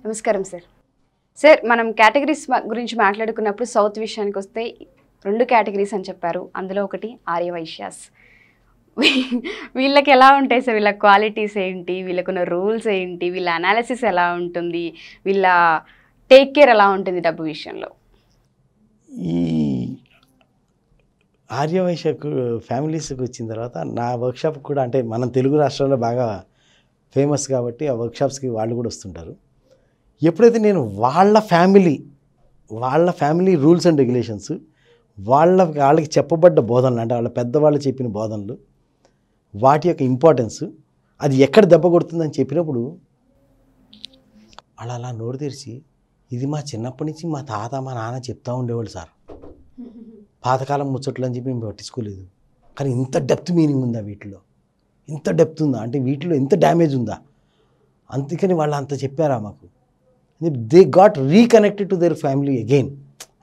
నమస్కారం sir. Sir మనం categories గురించి మాట్లాడుకున్నప్పుడు సౌత్ విషయానికి వస్తే 2 కేటగిరీస్ అని చెప్పారు. అందులో ఒకటి ఆర్యవైశ్యాస్. వీళ్ళకి ఎలా ఉంటాయి సార్? వీళ్ళ క్వాలిటీస్ ఏంటి? వీళ్ళకున్న రూల్స్ ఏంటి? వీళ్ళ అనాలిసిస్ ఎలా ఉంటుంది? వీళ్ళ టేక్ కేర్ ఎలా ఉంటుంది డబ్బు విషయంలో? ఈ ఆర్యవైశ్య ఫ్యామిలీస్కి వచ్చిన తర్వాత నా వర్క్షాప్ కూడా, అంటే మనం తెలుగు రాష్ట్రాల్లో బాగా ఫేమస్ కాబట్టి ఆ వర్క్షాప్స్కి వాళ్ళు కూడా వస్తుంటారు. ఎప్పుడైతే నేను వాళ్ళ ఫ్యామిలీ రూల్స్ అండ్ రెగ్యులేషన్స్, వాళ్ళకి చెప్పబడ్డ బోధనలు, అంటే వాళ్ళ పెద్దవాళ్ళు చెప్పిన బోధనలు, వాటి యొక్క ఇంపార్టెన్స్, అది ఎక్కడ దెబ్బ కొడుతుందని చెప్పినప్పుడు వాళ్ళు అలా నోరు తెరిచి, ఇది మా చిన్నప్పటి నుంచి మా తాత మా నాన్న చెప్తూ ఉండేవాళ్ళు సార్, పాతకాలం ముచ్చట్లు అని చెప్పి మేము పట్టించుకోలేదు, కానీ ఇంత డెప్త్ మీనింగ్ ఉందా వీటిలో, ఇంత డెప్త్ ఉందా, అంటే వీటిలో ఎంత డ్యామేజ్ ఉందా, అందుకని వాళ్ళు అంత చెప్పారా మాకు. They got reconnected to their family again.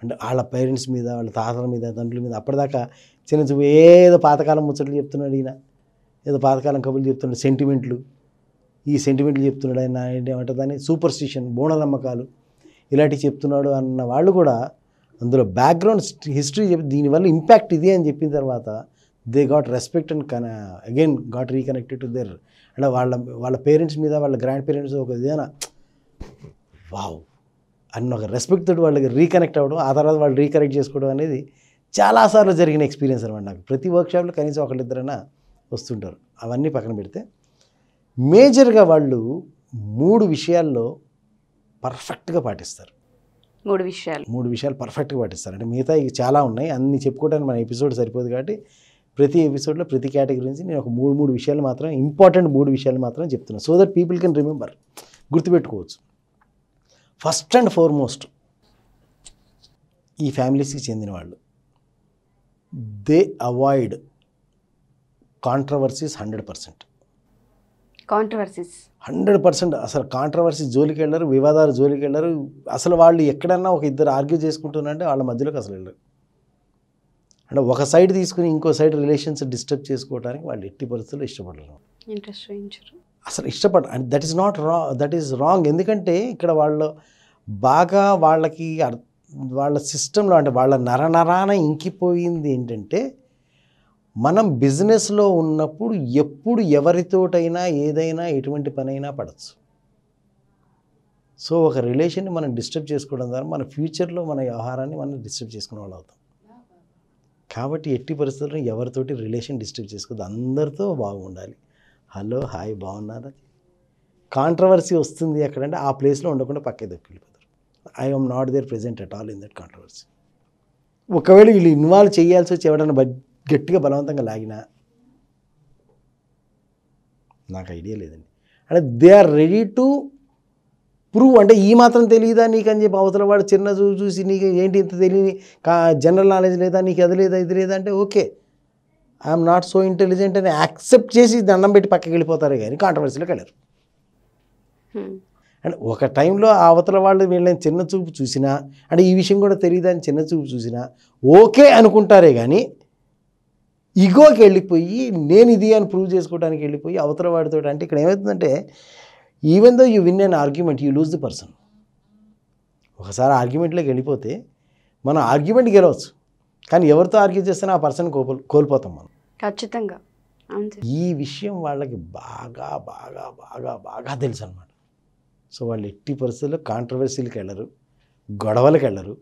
అంటే వాళ్ళ పేరెంట్స్ మీద, వాళ్ళ తాతల మీద, తండ్రుల మీద అప్పటిదాకా చిన్న చూపు ఏదో పాతకాలం ముచ్చట్లు చెప్తున్నాడు ఈయన, ఏదో పాతకాలం కబుర్లు చెప్తున్నాడు, సెంటిమెంట్లు చెప్తున్నాడు ఆయన, ఏమంటారు దాన్ని, సూపర్స్టిషన్, మూఢనమ్మకాలు ఇలాంటివి చెప్తున్నాడు అన్న వాళ్ళు కూడా అందులో బ్యాక్గ్రౌండ్ హిస్టరీ చెప్పి దీనివల్ల ఇంపాక్ట్ ఇది అని చెప్పిన తర్వాత they got respect and again got reconnected to their, అంటే వాళ్ళ పేరెంట్స్ మీద, వాళ్ళ గ్రాండ్ పేరెంట్స్ ఒక ఏదైనా వావ్ అన్న ఒక రెస్పెక్ట్ తోటి వాళ్ళకి రీకనెక్ట్ అవ్వడం, ఆ తర్వాత వాళ్ళు రీకనెక్ట్ చేసుకోవడం అనేది చాలాసార్లు జరిగిన ఎక్స్పీరియన్స్ అనమాట నాకు. ప్రతి వర్క్షాప్లో కనీసం ఒకళ్ళిద్దరైనా వస్తుంటారు. అవన్నీ పక్కన పెడితే మేజర్గా వాళ్ళు 3 విషయాల్లో పర్ఫెక్ట్గా పాటిస్తారు. 3 విషయాలు పర్ఫెక్ట్గా పాటిస్తారు. అంటే మిగతా ఇవి చాలా ఉన్నాయి, అన్ని చెప్పుకోవడానికి మన ఎపిసోడ్ సరిపోదు కాబట్టి ప్రతి ఎపిసోడ్లో ప్రతి కేటగిరీ నుంచి నేను ఒక 3 విషయాలు మాత్రం, ఇంపార్టెంట్ 3 విషయాలు మాత్రం చెప్తున్నాను, so that people can remember, గుర్తుపెట్టుకోవచ్చు. ఫస్ట్ అండ్ ఫార్మోస్ట్, ఈ ఫ్యామిలీస్కి చెందిన వాళ్ళు దే అవాయిడ్ కాంట్రవర్సీస్ 100%. 100% అసలు కాంట్రవర్సీ జోలికి వెళ్ళరు, వివాదాలు జోలికి వెళ్ళరు. అసలు వాళ్ళు ఎక్కడన్నా ఒక ఇద్దరు ఆర్గ్యూ చేసుకుంటున్నారంటే వాళ్ళ మధ్యలోకి అసలు వెళ్ళరు. అంటే ఒక సైడ్ తీసుకుని ఇంకో సైడ్ రిలేషన్స్ డిస్టర్బ్ చేసుకోవడానికి వాళ్ళు ఎట్టి పరిస్థితుల్లో ఇష్టపడరు, అసలు ఇష్టపడరు. And that is wrong. ఎందుకంటే ఇక్కడ వాళ్ళు బాగా వాళ్ళ సిస్టంలో, అంటే వాళ్ళ నరనరాన ఇంకిపోయింది ఏంటంటే, మనం బిజినెస్లో ఉన్నప్పుడు ఎప్పుడు ఎవరితోటైనా ఏదైనా ఎటువంటి పనైనా పడవచ్చు. సో ఒక రిలేషన్ని మనం డిస్టర్బ్ చేసుకోవడం ద్వారా మన ఫ్యూచర్లో మన వ్యవహారాన్ని మనం డిస్టర్బ్ చేసుకునే వాళ్ళు అవుతాం. కాబట్టి ఎట్టి పరిస్థితుల్లో ఎవరితోటి రిలేషన్ డిస్టర్బ్ చేసుకోవద్దు, అందరితో బాగుండాలి. హలో హాయ్ బాగున్నారా, కాంట్రవర్సీ వస్తుంది ఎక్కడంటే ఆ ప్లేస్లో ఉండకుండా పక్కే దొక్కిపోతారు. I am not there present at all in that controversy. ఒకవేళ వీళ్ళు ఇన్వాల్వ్ చేయాల్సి వచ్చి ఎవడన్నా గట్టిగా బలవంతంగా లాగినా నాకు ఐడియా లేదండి. అంటే they are ready to prove, అంటే ఈ మాత్రం తెలియదా నీకు అని చెప్పి అవతల వాడు చిన్న చూసి నీకు ఏంటి ఇంత తెలియని జనరల్ నాలెడ్జ్ లేదా, నీకు అది లేదా ఇది లేదా అంటే okay, I'm not so intelligent అని యాక్సెప్ట్ చేసి దండం పెట్టి పక్కకి వెళ్ళిపోతారే కానీ కాంట్రవర్సీలోకి వెళ్ళరు. అంటే ఒక టైంలో ఆ అవతల వాళ్ళు వీళ్ళని చిన్న చూపు చూసినా, అంటే ఈ విషయం కూడా తెలియదా అని చిన్న చూపు చూసినా ఓకే అనుకుంటారే కానీ ఈగోకి వెళ్ళిపోయి నేను ఇది అని ప్రూవ్ చేసుకోవడానికి వెళ్ళిపోయి అవతల వాడితో, అంటే ఇక్కడ ఏమవుతుందంటే even though you win an argument you lose the person. ఒకసారి ఆర్గ్యుమెంట్లోకి వెళ్ళిపోతే మనం ఆర్గ్యుమెంట్ గెలవచ్చు, కానీ ఎవరితో ఆర్గ్యూ చేస్తేనే ఆ పర్సన్ కోల్పోతాం మనం ఖచ్చితంగా. ఈ విషయం వాళ్ళకి బాగా బాగా బాగా బాగా తెలుసు అనమాట. సో వాళ్ళు ఎట్టి పరిస్థితుల్లో కాంట్రవర్సీలకు వెళ్ళరు, గొడవలకు వెళ్ళరు,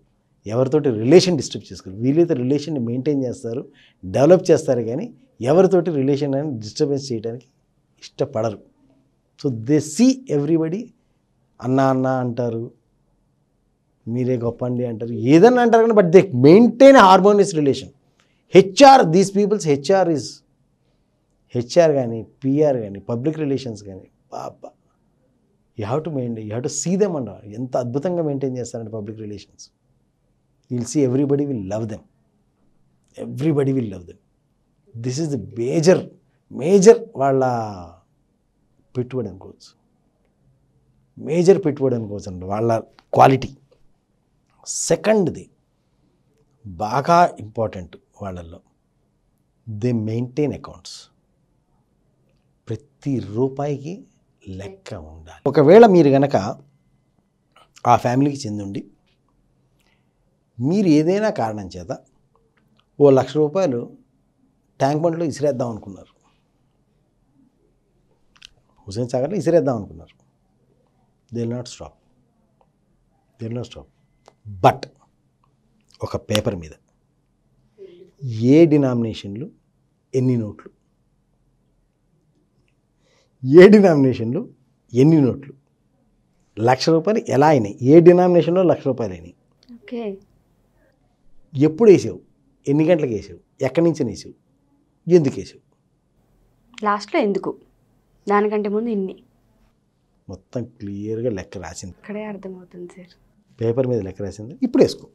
ఎవరితోటి రిలేషన్ డిస్టర్బ్ చేసుకోరు. వీళ్ళైతే రిలేషన్ని మెయింటైన్ చేస్తారు, డెవలప్ చేస్తారు, కానీ ఎవరితోటి రిలేషన్ అని డిస్టర్బెన్స్ చేయడానికి ఇష్టపడరు. సో దే సీ ఎవ్రీబడి అన్న అన్న అంటారు, మీరే గొప్ప అండి అంటారు, ఏదన్నా అంటారు కానీ but they maintain harmonious relation. These peoples HR కానీ పిఆర్ కానీ పబ్లిక్ రిలేషన్స్ కానీ బాబా you have to see them and ఎంత అద్భుతంగా మెయింటైన్ చేస్తారంటే public relations. you'll see everybody will love them. This is the major వాళ్ళ పెట్టుబడి అనుకోవచ్చు, అండి వాళ్ళ క్వాలిటీ. సెకండ్ది బాగా ఇంపార్టెంట్ వాళ్ళల్లో, దే మెయింటైన్ అకౌంట్స్. ప్రతి రూపాయికి లెక్క ఉండాలి. ఒకవేళ మీరు కనుక ఆ ఫ్యామిలీకి చెందుండి మీరు ఏదైనా కారణం చేత ఓ 1,00,000 రూపాయలు ట్యాంక్ బండ్లో ఇసిరేద్దాం అనుకున్నారు, హుసేన్ సాగర్లో ఇసిరేద్దాం అనుకున్నారు. They will not stop, but ఒక పేపర్ మీద ఏ డినామినేషన్లు ఎన్ని నోట్లు, ఏ డినామినేషన్లు ఎన్ని నోట్లు, 1,00,000 రూపాయలు ఎలా అయినాయి, ఏ డినామినేషన్లో 1,00,000 రూపాయలు అయినాయి, ఓకే, ఎప్పుడు వేసావు, ఎన్ని గంటలకు వేసావు, ఎక్కడి నుంచి వేసావు, ఎందుకు వేసావు, లాస్ట్లో ఎందుకు, దానికంటే ముందు ఇన్ని, మొత్తం క్లియర్గా లెక్క రాసింది. ఇక్కడే అర్థమవుతుంది సార్. పేపర్ మీద లెక్క రాసింది, ఇప్పుడు వేసుకో.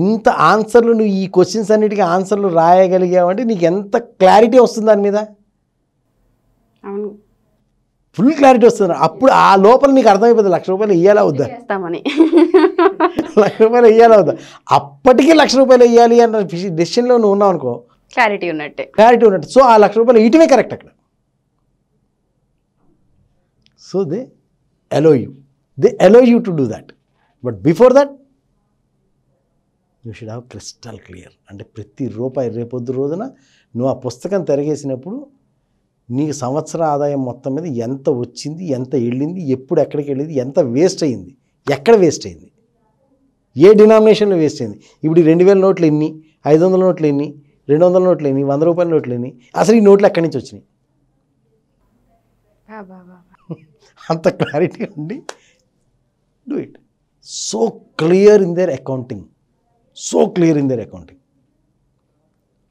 ఇంత ఆన్సర్లు నువ్వు ఈ క్వశ్చన్స్ అన్నిటికీ ఆన్సర్లు రాయగలిగావంటే నీకు ఎంత క్లారిటీ వస్తుంది దాని మీద, అవును, ఫుల్ క్లారిటీ వస్తుంది. అప్పుడు ఆ లోపల నీకు అర్థమైపోతుంది 1,00,000 రూపాయలు ఇవ్వాలా వద్దా, చేస్తామని 1,00,000 రూపాయలు ఇవ్వాలా వద్దా. అప్పటికీ 1,00,000 రూపాయలు ఇవ్వాలి అన్న డెసిషన్లో నువ్వు ఉన్నావు అనుకో, క్లారిటీ ఉన్నట్టే. సో ఆ 1,00,000 రూపాయలు ఇటువే కరెక్ట్ అక్కడ. So they allow you to do that, but before that you should have crystal clear. అంటే ప్రతి రూపాయి రేపొద్దు రోజున నువ్వు ఆ పుస్తకం తిరగేసినప్పుడు నీకు సంవత్సర ఆదాయం మొత్తం మీద ఎంత వచ్చింది, ఎంత వెళ్ళింది, ఎప్పుడు ఎక్కడికి వెళ్ళింది, ఎంత వేస్ట్ అయింది, ఎక్కడ వేస్ట్ అయింది, ఏ డినామినేషన్లో వేస్ట్ అయింది. ఇప్పుడు 2,000 నోట్లు ఎన్ని, 500 నోట్లు ఎన్ని, 200 నోట్లు ఎన్ని, 100 రూపాయల నోట్లు ఎన్ని, అసలు ఈ నోట్లు ఎక్కడి నుంచి వచ్చినాయి, అంత క్లారిటీ ఉండి do it. So clear in their accounting,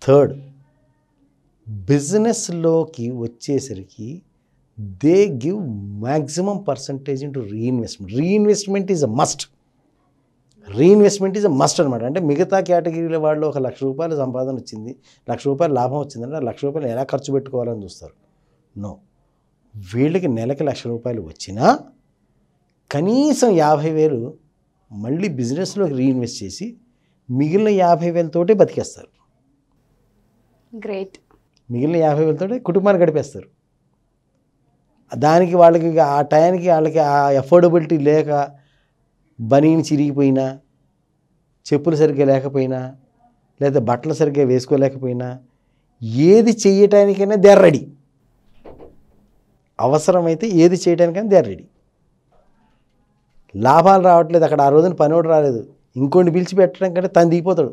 third, బిజినెస్లోకి వచ్చేసరికి they give maximum percentage into reinvestment is a must అనమాట. అంటే మిగతా కేటగిరీల వాళ్ళు ఒక 1,00,000 రూపాయల సంపాదన వచ్చింది, 1,00,000 రూపాయల లాభం వచ్చిందంటే 1,00,000 రూపాయలు ఎలా ఖర్చు పెట్టుకోవాలని చూస్తారు. నో, వీళ్ళకి నెలకి 1,00,000 రూపాయలు వచ్చినా కనీసం 50,000 మళ్ళీ బిజినెస్లోకి రీఇన్వెస్ట్ చేసి మిగిలిన 50,000 తోటే బతికేస్తారు. గ్రేట్. మిగిలిన 50,000 తోటే కుటుంబాన్ని గడిపేస్తారు. దానికి వాళ్ళకి ఆ టయానికి వాళ్ళకి ఆ అఫోర్డబిలిటీ లేక బనీని చిరిగిపోయినా, చెప్పులు సరిగ్గా లేకపోయినా, లేదా బట్టలు సరిగ్గా వేసుకోలేకపోయినా, ఏది చేయటానికైనా దే ఆర్ రెడీ. అవసరమైతే ఏది చేయడానికైనా దే ఆర్ రెడీ. లాభాలు రావట్లేదు, అక్కడ ఆ రోజున పనివాడు రాలేదు, ఇంకోటి పిలిచి పెట్టడం కంటే తను దిగిపోతాడు,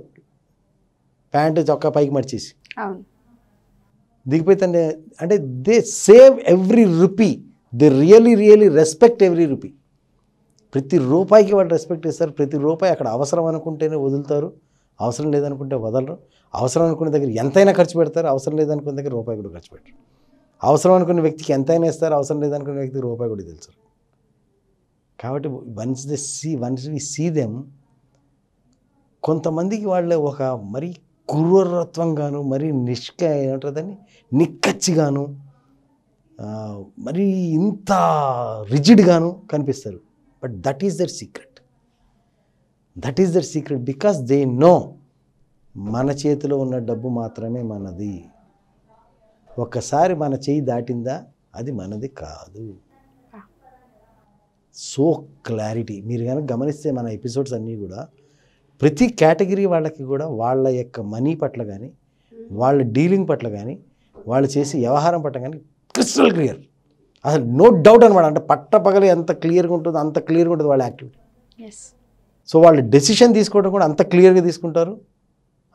ప్యాంటు చొక్కా పైకి మర్చేసి దిగిపోతాను. అంటే they save every rupee, they really respect every rupee. ప్రతి రూపాయికి వాళ్ళు రెస్పెక్ట్ ఇస్తారు. ప్రతి రూపాయి అక్కడ అవసరం అనుకుంటేనే వదులుతారు, అవసరం లేదనుకుంటే వదలరు. అవసరం అనుకునే దగ్గర ఎంతైనా ఖర్చు పెడతారు, అవసరం లేదనుకునే దగ్గర రూపాయి కూడా ఖర్చు పెట్టరు. అవసరం అనుకున్న వ్యక్తికి ఎంతైనా ఇస్తారు, అవసరం లేదనుకునే వ్యక్తికి రూపాయి కూడా తెలుసు. కాబట్టి వన్స్ వి సీ దెమ్, కొంతమందికి వాళ్ళ ఒక మరీ క్రూరత్వంగాను, మరీ ఏమంటుందని నిక్కచ్చిగాను, మరీ ఇంత రిజిడ్గాను కనిపిస్తారు. But that is their secret, because they know మన చేతిలో ఉన్న డబ్బు మాత్రమే మనది. ఒక్కసారి మన చేయి దాటిందా అది మనది కాదు. So clarity. మీరు కనుక గమనిస్తే మన ఎపిసోడ్స్ అన్నీ కూడా ప్రతి కేటగిరీ వాళ్ళకి కూడా వాళ్ళ యొక్క మనీ పట్ల కానీ, వాళ్ళ డీలింగ్ పట్ల కానీ, వాళ్ళు చేసే వ్యవహారం పట్ల కానీ క్రిస్టల్ క్లియర్, అసలు నో డౌట్ అనమాట. అంటే పట్టపగలి ఎంత క్లియర్గా ఉంటుందో అంత క్లియర్గా ఉంటుంది వాళ్ళ యాక్టివిటీ. సో వాళ్ళు డెసిషన్ తీసుకోవడం కూడా అంత క్లియర్గా తీసుకుంటారు,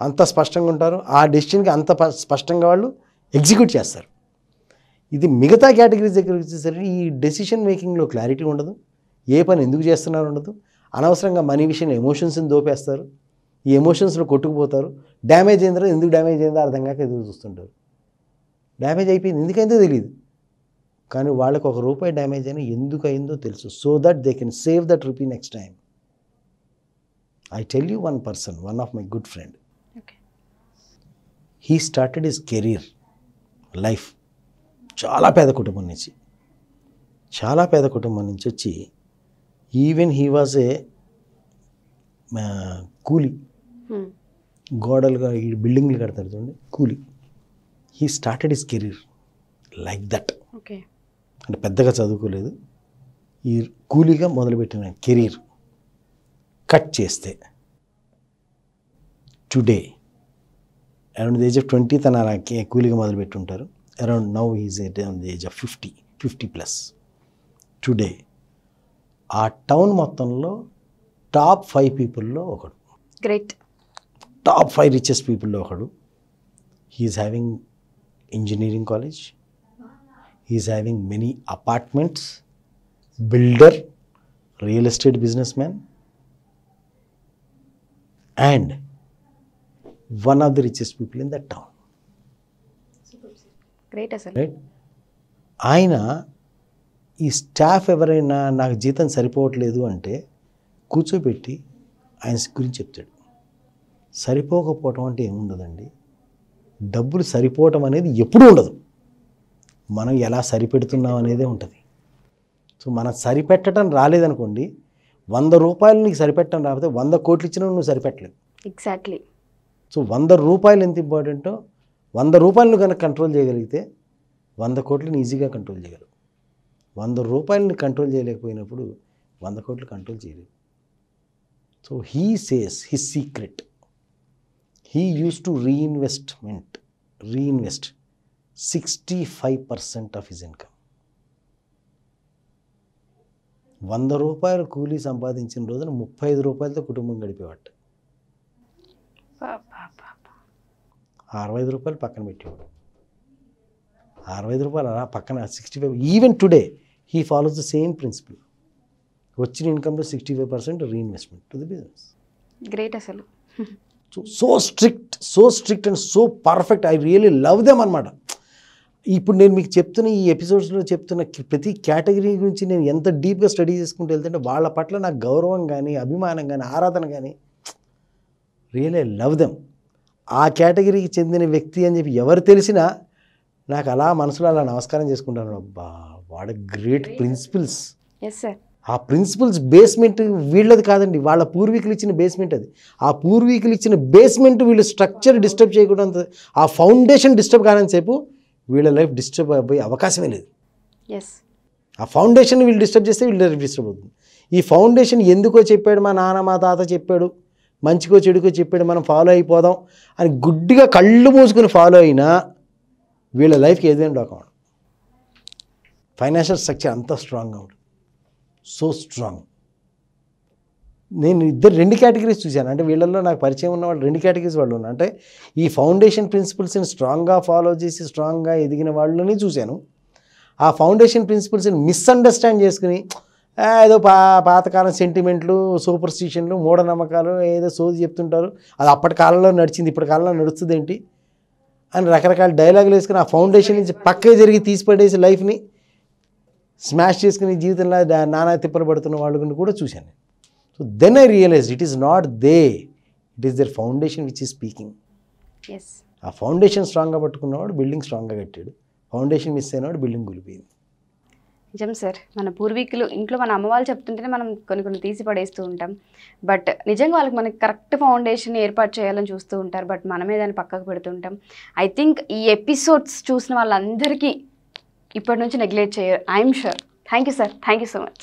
అంత స్పష్టంగా ఉంటారు. ఆ డెసిషన్కి అంత స్పష్టంగా వాళ్ళు ఎగ్జిక్యూట్ చేస్తారు. ఇది మిగతా కేటగిరీస్ దగ్గర వచ్చేసరికి ఈ డెసిషన్ మేకింగ్లో క్లారిటీ ఉండదు, ఏ పని ఎందుకు చేస్తున్నారో ఉండదు. అనవసరంగా మనీ విషయంలో ఎమోషన్స్ని దోపేస్తారు, ఈ ఎమోషన్స్లో కొట్టుకుపోతారు. డ్యామేజ్ అయిందో ఎందుకు డ్యామేజ్ అయిందో అర్థం కాక ఎదురు చూస్తుంటారు. డ్యామేజ్ అయిపోయింది ఎందుకైందో తెలియదు, కానీ వాళ్ళకి ₹1 డ్యామేజ్ అయినా ఎందుకు అయిందో తెలుసు. So that they can save that rupee next time. I tell you one person, one of my good friend, he started his career life చాలా పేద కుటుంబం నుంచి వచ్చి, ఈవెన్ హీ వాజ్ ఏ కూలీ, గోడలుగా ఈ బిల్డింగ్లు కడతారు చూడండి, కూలీ. He started his career like that. అంటే పెద్దగా చదువుకోలేదు, ఈ కూలీగా మొదలుపెట్టిన కెరీర్ కట్ చేస్తే today around the age of 20 తన కూలీగా మొదలుపెట్టి ఉంటారు. Around now is around the age of 50+ today ఆ టౌన్ మొత్తంలో టాప్ 5 పీపుల్లో ఒకడు, గ్రేట్. టాప్ 5 రిచెస్ట్ పీపుల్లో ఒకడు. He is having engineering college, he is having many apartments, builder, real estate business man and one of the richest people in that town. Great అసలు. Right. ఆయన ఈ staff ఎవరైనా నాకు జీతం సరిపోవట్లేదు అంటే కూర్చోబెట్టి ఆయన గురించి చెప్తాడు. సరిపోకపోవటం అంటే ఏముండదండి, డబ్బులు సరిపోవటం అనేది ఎప్పుడూ ఉండదు. మనం ఎలా సరిపెడుతున్నాం అనేదే ఉంటుంది. సో మనం సరిపెట్టడం రాలేదనుకోండి, 100 రూపాయలు నీకు సరిపెట్టడం రాకపోతే 100 కోట్లు ఇచ్చినా నువ్వు సరిపెట్టలేవు. ఎగ్జాక్ట్లీ. సో 100 రూపాయలు ఎంత ఇంపార్టెంటో, 100 రూపాయలను కనుక కంట్రోల్ చేయగలిగితే 100 కోట్లను ఈజీగా కంట్రోల్ చేయగలవు. 100 రూపాయలని కంట్రోల్ చేయలేకపోయినప్పుడు 100 కోట్లు కంట్రోల్ చేయలేవు. So he says his secret, he use to reinvest 65% of his income. 100 రూపాయలు కూలీ సంపాదించిన రోజున 35 రూపాయలతో కుటుంబం గడిపేవాడు. 65 రూపాయలు పక్కన పెట్టేవాడు. 65 రూపాయలు అలా పక్కన 65. Even today he follows the same principle. వచ్చిన ఇన్కమ్లో 65% reinvestment to the business. Great అసలు. So strict and so perfect. I really love them అనమాట. ఇప్పుడు నేను మీకు చెప్తున్న ఈ ఎపిసోడ్స్లో చెప్తున్న ప్రతి కేటగిరీ గురించి నేను ఎంత డీప్గా స్టడీ చేసుకుంటూ వెళ్తుంటే వాళ్ళ పట్ల నాకు గౌరవం కానీ, అభిమానం కానీ, ఆరాధన కానీ, రియలీ లవ్ దెమ్. ఆ కేటగిరీకి చెందిన వ్యక్తి అని చెప్పి ఎవరు తెలిసినా నాకు అలా మనసులో అలా నమస్కారం చేసుకుంటాను. అబ్బా, వాడ గ్రేట్ ప్రిన్సిపల్స్. Yes sir. ఆ ప్రిన్సిపల్స్ బేస్మెంట్ వీళ్ళది కాదండి, వాళ్ళ పూర్వీకులు ఇచ్చిన బేస్మెంట్ అది. ఆ పూర్వీకులు ఇచ్చిన బేస్మెంట్ వీళ్ళు స్ట్రక్చర్ డిస్టర్బ్ చేయకూడదు, ఆ ఫౌండేషన్ డిస్టర్బ్ కానంతసేపు వీళ్ళ లైఫ్ డిస్టర్బ్ అయిపోయే అవకాశమే లేదు. ఎస్. ఆ ఫౌండేషన్ వీళ్ళు డిస్టర్బ్ చేస్తే వీళ్ళ లైఫ్ డిస్టర్బ్ అవుతుంది. ఈ ఫౌండేషన్ ఎందుకో చెప్పాడు మా నాన్న మా తాత చెప్పాడు, మంచికో చెడుకో చెప్పాడు, మనం ఫాలో అయిపోదాం అని గుడ్డిగా కళ్ళు మూసుకుని ఫాలో అయినా వీళ్ళ లైఫ్కి ఏదైనా డాక్యుమెంట్. ఫైనాన్షియల్ స్ట్రక్చర్ అంతా స్ట్రాంగ్గా ఉంటుంది, సో స్ట్రాంగ్. నేను 2 కేటగిరీస్ చూశాను. అంటే వీళ్ళల్లో నాకు పరిచయం ఉన్న వాళ్ళు 2 కేటగిరీస్ వాళ్ళు ఉన్నారు. అంటే ఈ ఫౌండేషన్ ప్రిన్సిపల్స్ని స్ట్రాంగ్గా ఫాలో చేసి స్ట్రాంగ్గా ఎదిగిన వాళ్ళని చూశాను. ఆ ఫౌండేషన్ ప్రిన్సిపల్స్ని మిస్అండర్స్టాండ్ చేసుకుని ఏదో పాతకాలం సెంటిమెంట్లు, సూపర్స్టిషన్లు, మూఢనమ్మకాలు ఏదో సోది చెప్తుంటారు. అది అప్పటి కాలంలో నడిచింది, ఇప్పటి కాలంలో నడుస్తుంది ఏంటి అని రకరకాల డైలాగులు వేసుకుని ఆ ఫౌండేషన్ నుంచి పక్కే జరిగి తీసిపడేసి లైఫ్ని స్మాష్ చేసుకుని జీవితంలో నానా తిప్పలు పడుతున్న వాళ్ళని కూడా చూశాను. So then I realize it is not they, it is their foundation which is speaking. Yes. ఆ ఫౌండేషన్ స్ట్రాంగ్గా పట్టుకున్నవాడు బిల్డింగ్ స్ట్రాంగ్గా కట్టాడు, ఫౌండేషన్ మిస్ అయినవాడు బిల్డింగ్ కూలిపోయింది. నిజం సార్. మన పూర్వీకులు ఇంట్లో మన అమ్మ వాళ్ళు చెప్తుంటేనే మనం కొన్ని తీసి పడేస్తూ ఉంటాం. బట్ నిజంగా వాళ్ళకి మనకి కరెక్ట్ ఫౌండేషన్ ఏర్పాటు చేయాలని చూస్తూ ఉంటారు. బట్ మనమే దాన్ని పక్కకు పెడుతుంటాం. ఐ థింక్ ఈ ఎపిసోడ్స్ చూసిన వాళ్ళందరికీ ఇప్పటి నుంచి నెగ్లెక్ట్ చేయరు. I'm sure. Thank you sir. Thank you so much.